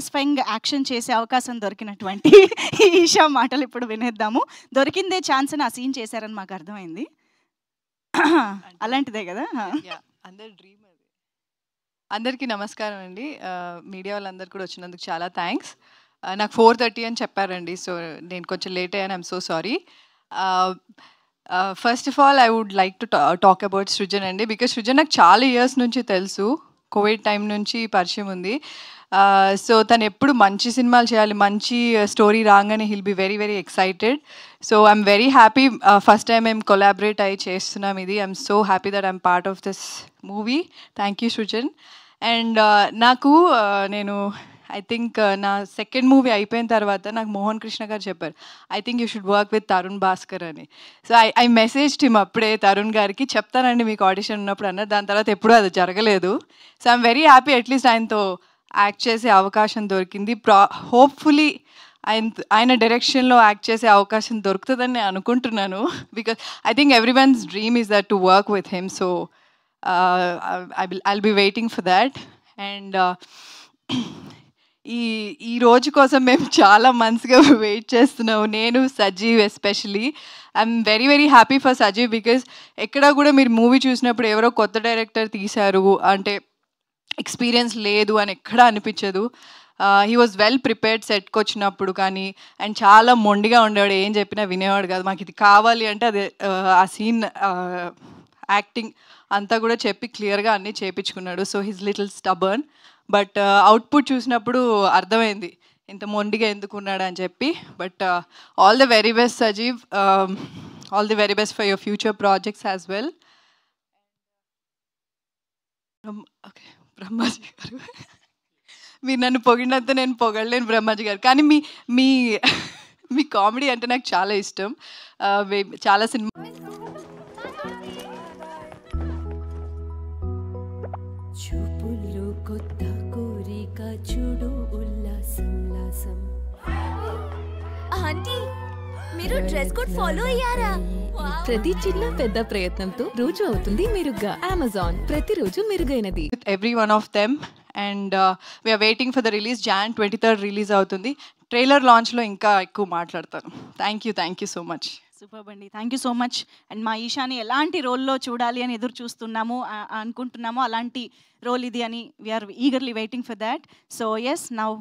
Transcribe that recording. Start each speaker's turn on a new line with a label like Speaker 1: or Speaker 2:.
Speaker 1: Satisfying action చేసే అవకాశం దొరికినటువంటి ఈషా మాటలు ఇప్పుడు వినేద్దాము. దొరికిందే ఛాన్స్ అని ఆ సీన్ చేశారని మాకు అర్థమైంది. అలాంటిదే కదా?
Speaker 2: అందరి డ్రీమ్ అది. అందరికీ నమస్కారం అండి. మీడియా వాళ్ళందరూ కూడా వచ్చినందుకు చాలా థ్యాంక్స్. నాకు 4:30 అని చెప్పారండి, సో నేను కొంచెం లేట్ అయ్యాను. I'm so sorry. First of all I would like to talk about Srujan అండి, బికాస్ సృజన్ నాకు చాలా ఇయర్స్ నుంచి తెలుసు. కోవిడ్ టైం నుంచి పరిచయం ఉంది. సో తను ఎప్పుడు మంచి సినిమాలు చేయాలి, మంచి స్టోరీ రాగానే he'll be very very excited. So I'm very happy. First time మేము కొలాబరేట్ అయ్యి చేస్తున్నాం ఇది. I'm so happy that I'm part of this movie. Thank you Srujan. And నాకు నేను ఐ థింక్ నా సెకండ్ మూవీ అయిపోయిన తర్వాత నాకు మోహన్ కృష్ణ గారు చెప్పారు, I think you should work with Tarun Bhaskar అని. సో ఐ మెసేజ్ టీమ్ అప్పుడే తరుణ్ గారికి, చెప్తానండి మీకు ఆడిషన్ ఉన్నప్పుడు అన్నారు. దాని తర్వాత ఎప్పుడూ అది జరగలేదు. So I'm very happy at least ఆయనతో యాక్ట్ చేసే అవకాశం దొరికింది. హోప్ఫుల్లీ ఆయన డైరెక్షన్లో యాక్ట్ చేసే అవకాశం దొరుకుతుందని నేను అనుకుంటున్నాను. Because I think every once dream is that to work with him. So I will be waiting for that. And ఈ రోజు కోసం మేము చాలా మంత్స్గా వెయిట్ చేస్తున్నాము, నేను Sajeev especially. I'm very very happy for Sajeev, because ఎక్కడా కూడా మీరు మూవీ చూసినప్పుడు ఎవరో కొత్త డైరెక్టర్ తీశారు అంటే ఎక్స్పీరియన్స్ లేదు అని ఎక్కడా అనిపించదు. హీ వాజ్ వెల్ ప్రిపేర్డ్ సెట్కి వచ్చినప్పుడు కానీ, అండ్ చాలా మొండిగా ఉండేవాడు, ఏం చెప్పినా వినేవాడు కాదు. మాకు ఇది కావాలి అంటే అది ఆ సీన్ యాక్టింగ్ అంతా కూడా చెప్పి క్లియర్గా అన్నీ చేయించుకున్నాడు. So he's little stubborn, but output చూసినప్పుడు అర్థమైంది ఇంత మొండిగా ఎందుకున్నాడు అని చెప్పి. But all the very best Sajeev, all the very best for your future projects as well. Okay, Brahmaji garu, మీరు నన్ను పొగిడినంత నేను పొగడలేను బ్రహ్మాజీ గారు, కానీ మీ మీ మీ కామెడీ అంటే నాకు చాలా ఇష్టం. చాలా సినిమా
Speaker 3: మీరు డ్రెస్ కోడ్ ఫాలో అయ్యారా?
Speaker 4: ప్రతి చిన్న పెద్ద ప్రయత్నంతో రోజు అవుతుంది మెరుగ్గా. అమెజాన్, ప్రతిరోజు మెరుగైనది.
Speaker 2: Every one of them. And we're waiting for the release. Jan 23rd release అవుతుంది. ట్రైలర్ లాంచ్లో ఇంకా ఎక్కువ మాట్లాడతాను. Thank you so much.
Speaker 1: Super అండి, thank you so much. And మా ఈషాని ఎలాంటి రోల్లో చూడాలి అని ఎదురు చూస్తున్నాము అనుకుంటున్నాము, అలాంటి రోల్ ఇది అని we are eagerly waiting for that. So yes, now